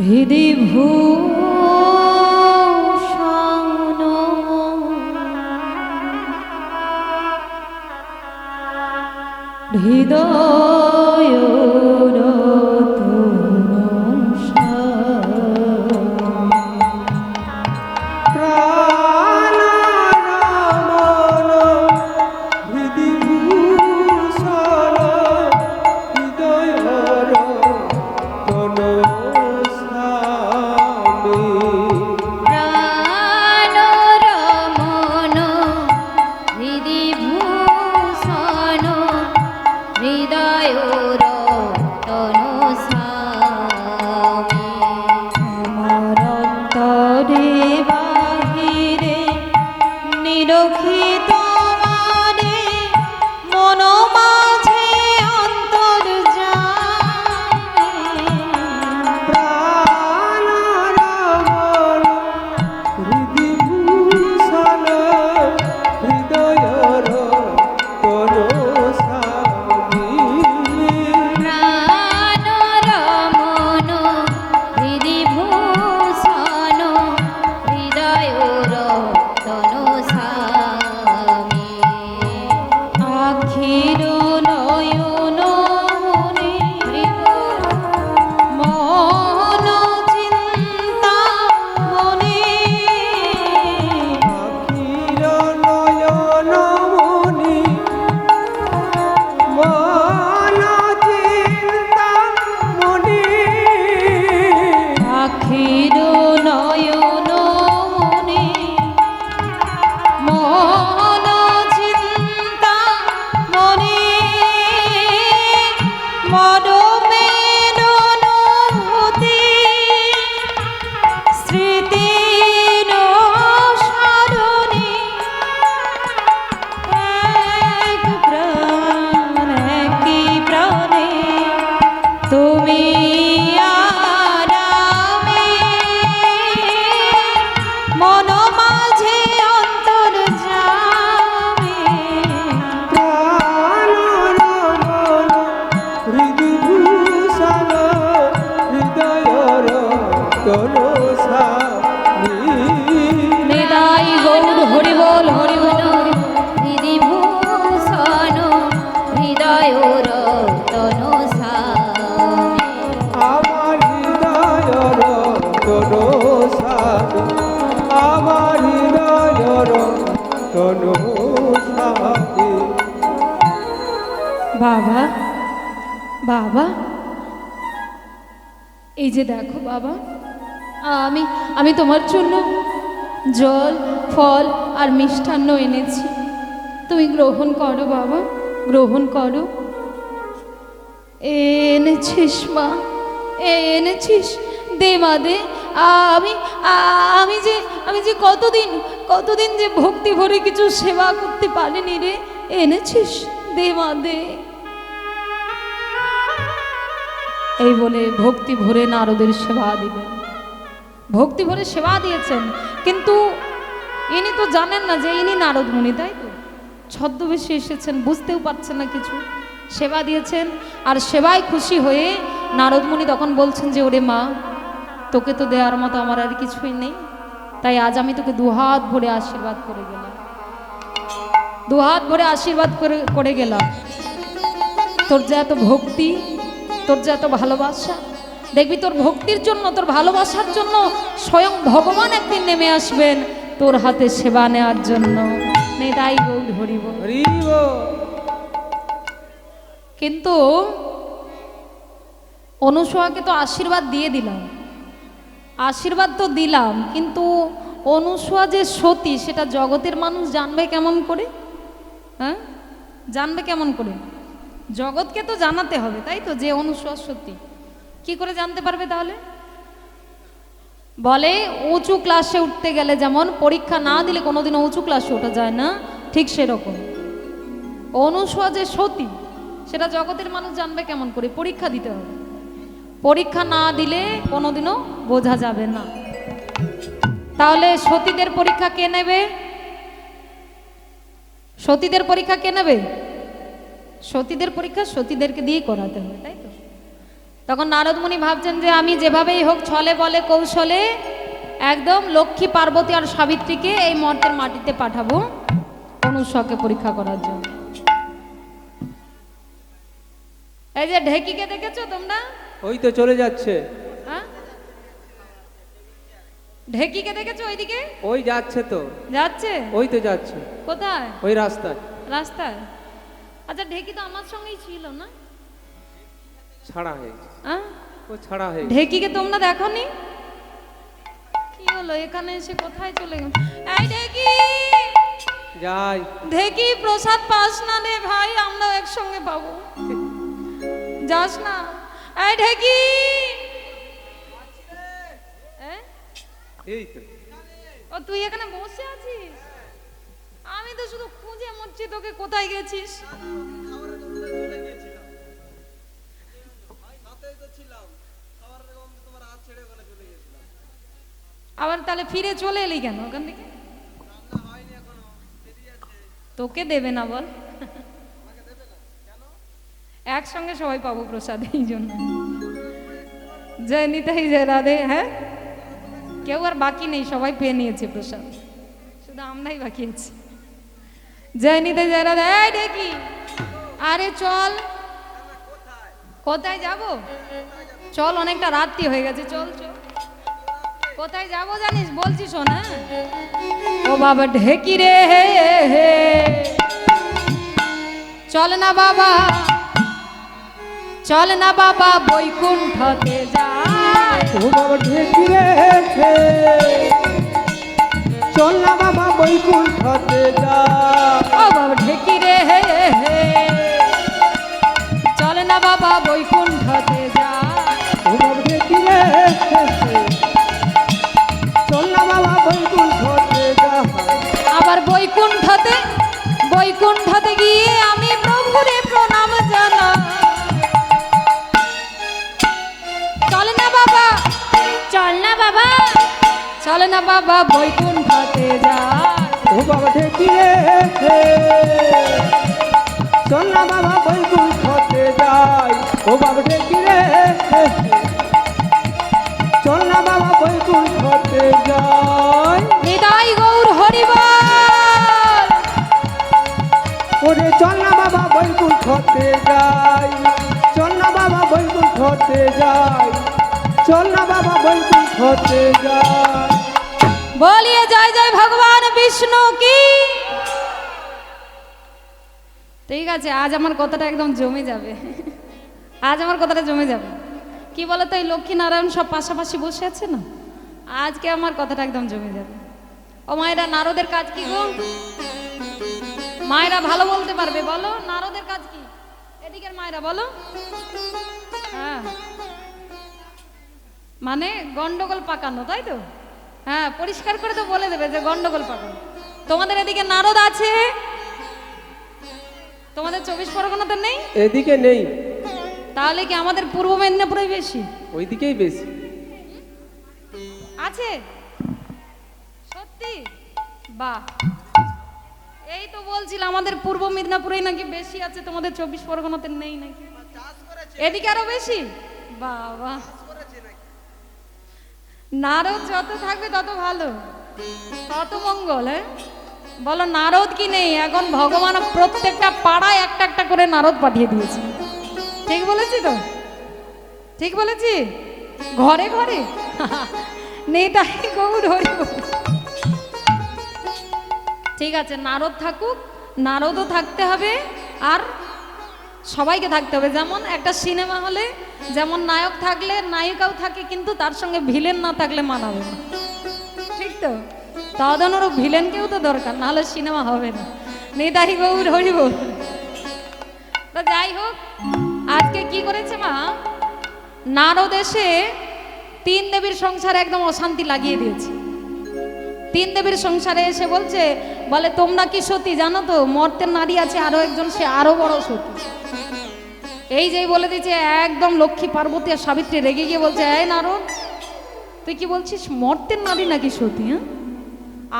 হৃদয় ভূষণ হৃদয় নিতাই গৌর হরি বল হরি বল হরি ভূষণ স্বামী আমার হৃদয়ের তনু স্বামী। বাবা, বাবা, এই যে দেখো বাবা, আমি আমি তোমার জন্য জল, ফল আর মিষ্টান্ন এনেছি, তুমি গ্রহণ করো বাবা, গ্রহণ করো। এনেছিস মা, এনেছিস, দে মা দে। আমি আমি যে কতদিন যে ভক্তি ভরে কিছু সেবা করতে পারিনি রে, এনেছিস, দে মা দে। এই বলে ভক্তি ভরে নারদের সেবা দিলেন, ভক্তি ভরে সেবা দিয়েছেন। কিন্তু ইনি তো জানেন না যে ইনি নারদ মুনি, তাই তো? ছদ্মবেশে এসেছেন, বুঝতেও পারছেন না কিছু। সেবা দিয়েছেন, আর সেবায় খুশি হয়ে নারদ মুনি তখন বলছেন যে ওরে মা, তোকে তো দেওয়ার মতো আমার আর কিছুই নেই, তাই আজ আমি তোকে দুহাত ভরে আশীর্বাদ করে গেলাম, দুহাত ভরে আশীর্বাদ করে গেলাম। তোর যে এত ভক্তি, তোর যে এত ভালোবাসা, দেখবি তোর ভক্তির জন্য, তোর ভালোবাসার জন্য স্বয়ং ভগবান একদিন নেমে আসবেন তোর হাতে সেবা নেওয়ার জন্য। তাই গৌর হরিব। কিন্তু অনুসূয়াকে তো আশীর্বাদ দিয়ে দিলাম, আশীর্বাদ তো দিলাম, কিন্তু অনুসূয়া যে সতী সেটা জগতের মানুষ জানবে কেমন করে? হ্যাঁ, জানবে কেমন করে? জগৎকে তো জানাতে হবে, তাই তো, যে অনুসূয়া সতী। কি করে জানতে পারবে তাহলে? বলে উঁচু ক্লাসে উঠতে গেলে যেমন পরীক্ষা না দিলে কোনোদিনও উঁচু ক্লাসে ওঠা যায় না, ঠিক সেরকম অনুসূয়া যে সতী সেটা জগতের মানুষ জানবে কেমন করে? পরীক্ষা দিতে হবে, পরীক্ষা না দিলে কোনোদিনও বোঝা যাবে না। তাহলে সতীদের পরীক্ষা কে নেবে? সতীদের পরীক্ষা কে নেবে? সতীদের পরীক্ষা সতীদেরকে দিয়ে করাতে হবে, তাই তো? তখন নারদ মুনি ভাবছেন যে আমি যেভাবেই হোক ছলে বলে কৌশলে একদম লক্ষ্মী, পার্বতী আর সাবিত্রীকে এই মর্তের মাটিতে পাঠাবো অনুসূয়াকে পরীক্ষা করার জন্য। এই যে ঢেকিকে দেখেছো তোমরা? ওই তো চলে যাচ্ছে। হ্যাঁ, ঢেকিকে দেখেছো? ওইদিকে ওই যাচ্ছে তো, যাচ্ছে। ওই তো যাচ্ছে। কোথায়? ওই রাস্তায়। রাস্তায়? আচ্ছা, ঢেকি তো আমার সঙ্গেই ছিল না? ছাড়া হয়ে গেছে। হ্যাঁ, ও ছাড়া হয়ে গেছে। ঢেকিকে তোমরা দেখোনি? কি হলো এখানে এসে কোথায় চলে গেল? এই ঢেকি, যাই। ঢেকি প্রসাদ পাস না রে ভাই, আমরাও একসঙ্গে পাবো, যাস না। এই ঢেকি, এই তো। ও তুই এখানে বসে আছিস? আমি তো শুধু খুঁজে মরছি তোকে, কোথায় গেছিস? আবার তাহলে ফিরে চলে এলি কেন ওখান থেকে? তোকে দেবে না বল? একসঙ্গে সবাই পাবো প্রসাদ, এই জন্য। জয় নিতাই জয় রাধে। হ্যাঁ, কেউ আর বাকি নেই, সবাই পেয়ে নিয়েছে প্রসাদ, শুধু আমরাই বাকি আছি। জয় নিতাই জয় রাধে। এই দেখি, আরে চল। কোথায় যাব? চল, অনেকটা রাত্রি হয়ে গেছে, চল চল। কোথায় যাব জানিস? বলছি শোন। ও বাবা ঢেকি রে, চল না বাবা, চল না বাবা বৈকুণ্ঠতে যাই। ও বাবা ঢেকি রে, চল না বাবা বৈকুণ্ঠতে যাই। ও বাবা ঢেকি রে, চল না বাবা বৈকুণ্ঠতে যাই। ও বাবা ঢেকি রে, চল না বাবা বৈকুণ্ঠতে যাই। আবার বৈকুণ্ঠতে, বৈকুণ্ঠতে গিয়ে আমি প্রভুরে প্রণাম জানাই। চল না বাবা, চল না বাবা, চল না বাবা বৈকুণ্ঠতে যাই। ও বাবা ঢেকি রে, চল না বাবা বৈকুণ্ঠতে যাই। ও বাবা ঢেকি রে, চল না বাবা বৈকুণ্ঠতে যাই। নিতাই গৌর হরিবল। ওরে চল না বাবা বৈকুণ্ঠতে যাই, চল না বাবা বৈকুণ্ঠতে যাই, চল না বাবা বৈকুণ্ঠতে যাই। বলিয়ে জয় জয় ভগবান বিষ্ণু কি। ঠিক আছে, আজ আমার কথাটা একদম জমে যাবে। আজ আমার কথাটা জমে যাবে। কি বলতো, এই লক্ষ্মী নারায়ণ সব পাশাপাশি বসে আছে না, আজকে আমার কথাটা একদম জমে যাবে। ও মায়েরা, নারদের কাজ কি গো? মায়েরা ভালো বলতে পারবে, বলো নারদের কাজ কি? এদিকের মায়েরা বলো। হ্যাঁ, মানে গন্ডগোল পাকানো, তাই তো? হ্যাঁ, পরিষ্কার করে তো বলে দেবে যে গন্ডগোল পাকানো। তোমাদের এদিকে নারদ আছে, তোমাদের 24 পরগনাতে নেই? এদিকে নেই, তাহলে কি আমাদের পূর্ব মেদিনীপুরে বেশি? ওইদিকেই বেশি আছে সত্যি? বাহ, এই তো বলছিলাম আমাদের পূর্ব মেদিনীপুরেই নাকি বেশি আছে, তোমাদের 24 পরগনাতে নেই নাকি? এদিকে আরো বেশি? বাবা, নারদ যত থাকবে তত ভালো, তত মঙ্গল। হ্যাঁ বলো, নারদ কি নেই? এখন ভগবান প্রত্যেকটা পাড়ায় একটা একটা করে নারদ পাঠিয়ে দিয়েছে। ঠিক বলেছি তো? ঠিক বলেছি? ঘরে ঘরে নেতাই গৌর হরি বল। ঠিক আছে, নারদ থাকুক, নারদও থাকতে হবে, আর সবাইকে থাকতে হবে। যেমন একটা সিনেমা হলে যেমন নায়ক থাকলে নায়িকাও থাকে, কিন্তু তার সঙ্গে ভিলেন না থাকলে মানাবে না। ঠিক তো? তদনুরূপ ভিলেনকেও তো দরকার, নাহলে সিনেমা হবে না। নেতাই গৌর হরি বল। তো যাই হোক, আজকে কি করেছে মা, নারদ এসে 3 দেবীর সংসারে একদম অশান্তি লাগিয়ে দিয়েছে। 3 দেবীর সংসারে এসে বলছে, বলে তোমরা কি সতী জানো তো, মর্তের নারী আছে আরো একজন, সে আরো বড় সতী। এই যেই বলে দিয়েছে, একদম লক্ষ্মী পার্বতী আর সাবিত্রী রেগে গিয়ে বলছে, এই নারদ তুই কি বলছিস, মর্তের নারী নাকি সতী? হ্যাঁ,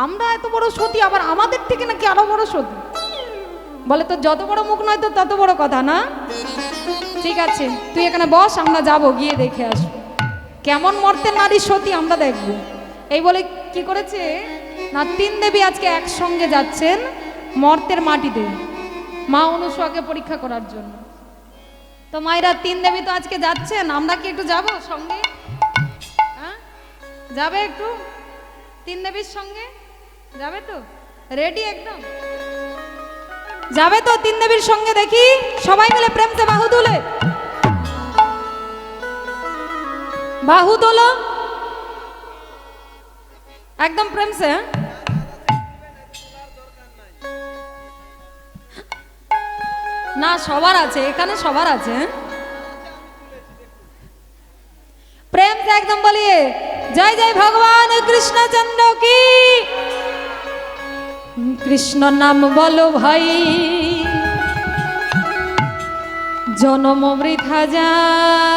আমরা এত বড় সতী, আবার আমাদের থেকে নাকি আরো বড় সতী? বলে তো যত বড় মুখ নয় তো তত বড় কথা না। ঠিক আছে, তুই এখানে বস, আমরা যাব, গিয়ে দেখে আসবো কেমন মর্তের নারী সতী, আমরা দেখবো। এই বলে কি করেছে না, 3 দেবী আজকে একসঙ্গে যাচ্ছেন মর্তের মাটিতে মা অনুসূয়াকে পরীক্ষা করার জন্য। তো মায়েরা, 3 দেবী তো আজকে যাচ্ছেন, আমরা কি একটু যাব সঙ্গে? হ্যাঁ, যাবে একটু 3 দেবীর সঙ্গে? যাবে তো? রেডি একদম? যাবে তো 3 দেবীর সঙ্গে? দেখি সবাই মিলে প্রেমতে বাহু তুলে, বাহু তোলো একদম প্রেম সে। না, সবার আছে এখানে, সবার আছে। প্রেম से একদম বলিए জয় জয় ভগবান কৃষ্ণচন্দ্র কি। কৃষ্ণ নাম বলো ভাই, জনম বৃথা যায়।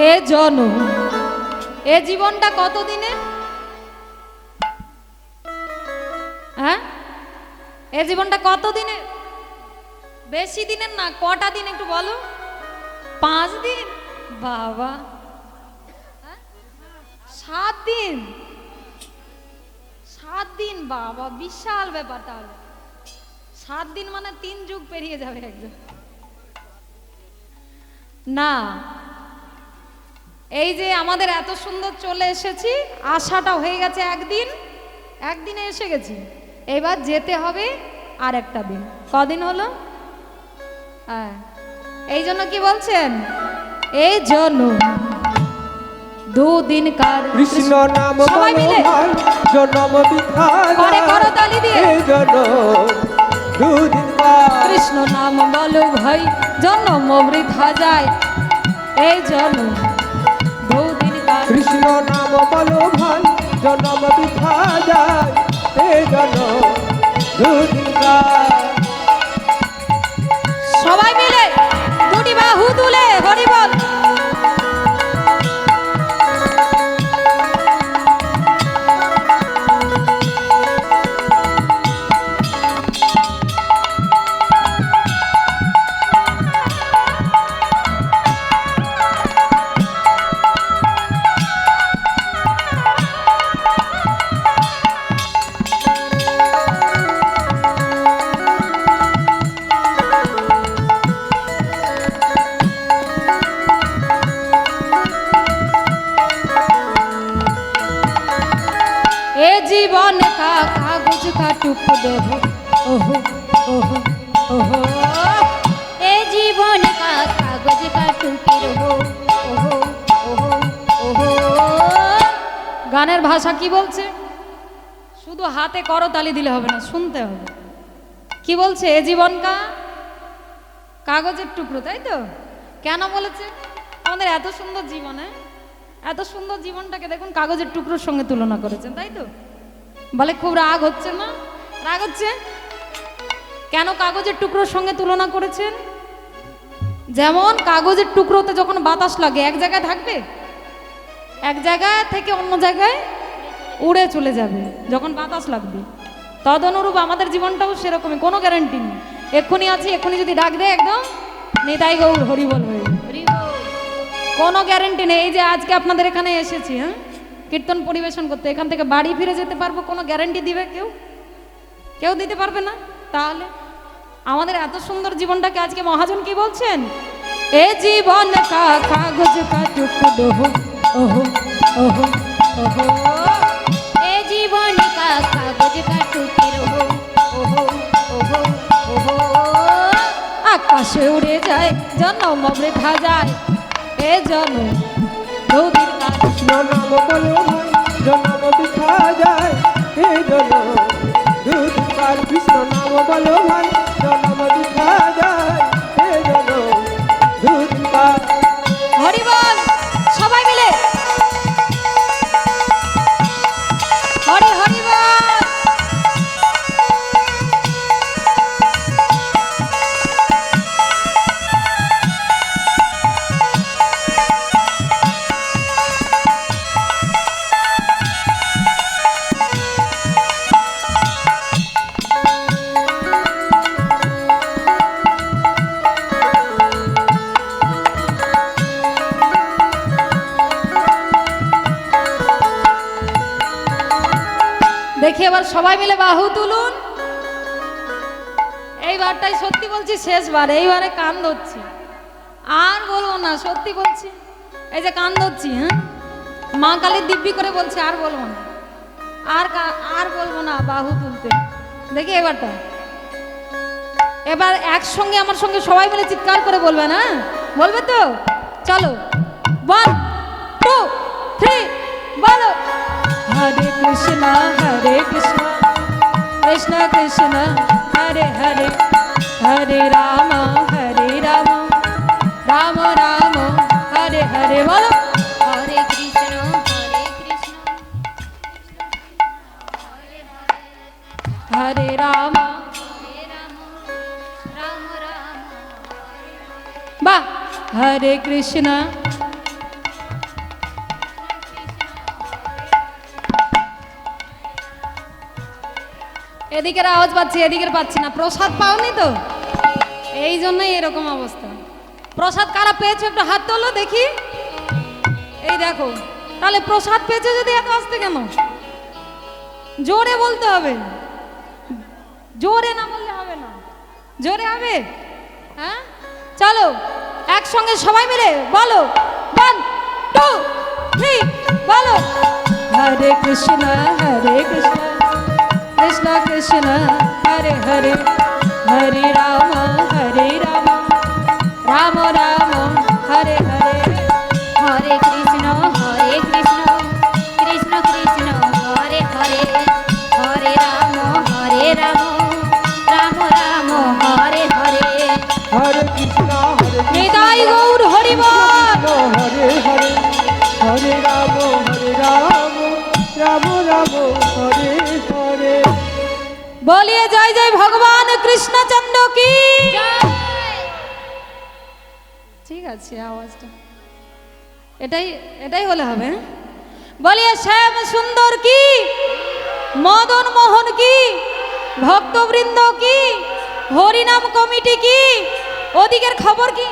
এ জনম, এ জীবনটা কত দিনে? হ্যাঁ, এ জীবনটা কত দিনে? বেশি দিনের না, কটা দিন একটু বলো? 5 দিন? বাবা, 7 দিন? 7 দিন, বাবা বিশাল ব্যাপার। তাহলে 7 দিন মানে 3 যুগ পেরিয়ে যাবে একদম। না, এই যে আমাদের এত সুন্দর চলে এসেছি, আশাটা হয়ে গেছে একদিন, একদিনে এসে গেছি, এবার যেতে হবে আর একটা দিন। কদিন হলো? হ্যাঁ, এই জন্য কি বলছেন, এই জন্য 2 দিন কার কৃষ্ণ নাম সবাই মিলে জনম বৃথা করে করো তালি দিয়ে। এই জনম 2 দিন কার কৃষ্ণ নাম বলো ভাই, জন্ম বৃথা যায়। এই জন্য 2 দিন কার কৃষ্ণ নাম বলো ভাই, জনম বৃথা যায়। এই জনম 2 দিন কার। সবাই মিলে 2টি বাহু তুলে হরি বল। জীবন কা কাগজ কা টুকরো ওহো ওহো ওহো এ জীবন কা কাগজ কা টুকরো ওহো ওহো ওহো গানের ভাষা কি বলছে? শুধু হাতে করতালি দিলে হবে না, শুনতে হবে। কি বলছে? এ জীবন কা কাগজের টুকরো, তাই তো? কেন বলেছে? আমাদের এত সুন্দর জীবনে, এত সুন্দর জীবনটাকে দেখুন কাগজের টুকরোর সঙ্গে তুলনা করেছেন, তাই তো? বলে খুব রাগ হচ্ছে না? রাগ হচ্ছে কেন? কাগজের টুকরোর সঙ্গে তুলনা করেছেন। যেমন কাগজের টুকরোতে যখন বাতাস লাগে এক জায়গায় থাকবে, এক জায়গায় থেকে অন্য জায়গায় উড়ে চলে যাবে যখন বাতাস লাগবে। তদনুরূপ আমাদের জীবনটাও সেরকমই, কোনো গ্যারান্টি নেই। এক্ষুনি আছি, এক্ষুনি যদি ডাক দেয় একদম নিতাই গৌর হরিবল হয়ে যাবে, কোনো গ্যারান্টি নেই। এই যে আজকে আপনাদের এখানে এসেছি, হ্যাঁ, কীর্তন পরিবেশন করতে, এখান থেকে বাড়ি ফিরে যেতে পারবো, কোনো গ্যারান্টি দিবে কেউ? কেউ দিতে পারবে না। তাহলে আমাদের এত সুন্দর জীবনটাকে আজকে মহাজন কি বলছেন? এ জীবন কা কাগজ কা টুকরো ওহো ওহো ওহো এ জীবন কা কাগজ কা টুকরো ওহো ওহো ওহো আকাশে উড়ে যায়, জন্ম বৃথা যায়, এ জন্ম দুদিন কাল। কৃষ্ণ নাম বলো ভাই জনম বৃথা যায়, এ জনম দুদিনকার। কৃষ্ণ নাম বলো ভাই জনম বৃথা যায়, এ জনম দুদিনকার। হরি বল, সবাই মিলে হরি হরি বল। দেখি এবার সবাই মিলে বাহু তুলুন। এইবারটাই সত্যি বলছি শেষবার, এইবারে কান ধরছি, আর বলবো না, সত্যি বলছি। এই যে কান ধরছি, হ্যাঁ, মা কালী দিব্যি করে বলছে আর বলবো না, আর বলবো না বাহু তুলতে। দেখি এবারটা, এবার একসঙ্গে আমার সঙ্গে সবাই মিলে চিৎকার করে বলবে না? বলবে তো? চলো, 1 2 3 বলো। হরে কৃষ্ণ কৃষ্ণ কৃষ্ণ হরে হরে, হরে রাম রাম রাম হরে হরে। বলো হরে কৃষ্ণ হরে রাম, হরে রাম রাম রাম বাহ, হরে কৃষ্ণ। এদিকের আওয়াজ পাচ্ছি, এদিকের পাচ্ছি না। প্রসাদ পাওনি তো, এই জন্যই এরকম অবস্থা। প্রসাদ কারা পেয়েছো একটু হাত তোলো দেখি। এই দেখো, তাহলে প্রসাদ পেয়েছো যদি এত আসতে কেন? জোরে বলতে হবে, জোরে না বললে হবে না, জোরে হবে। হ্যাঁ, চলো একসঙ্গে সবাই মিলে বলো, 1 2 3 বলো। হরে কৃষ্ণ কৃষ্ণ কৃষ্ণ হরে হরে, হরে রাম রাম রাম হরে হরে। হরে কৃষ্ণ কৃষ্ণ কৃষ্ণ হরে হরে, হরে রাম রাম রাম হরে হরে। হরে কৃষ্ণ নিতাই গৌর হরি বল। হরে হরে, হরে রাম রাম রাম হরে হরে। বলিয়ে জয় জয় ভগবান কৃষ্ণচন্দ্র কি। ঠিক আছে, আওয়াজটা এটাই হলে হবে। বলিয়ে শ্যাম সুন্দর কি, মদন মোহন কি, ভক্তবৃন্দ কি, হরিনাম কমিটি কি, ওদিকের খবর কি।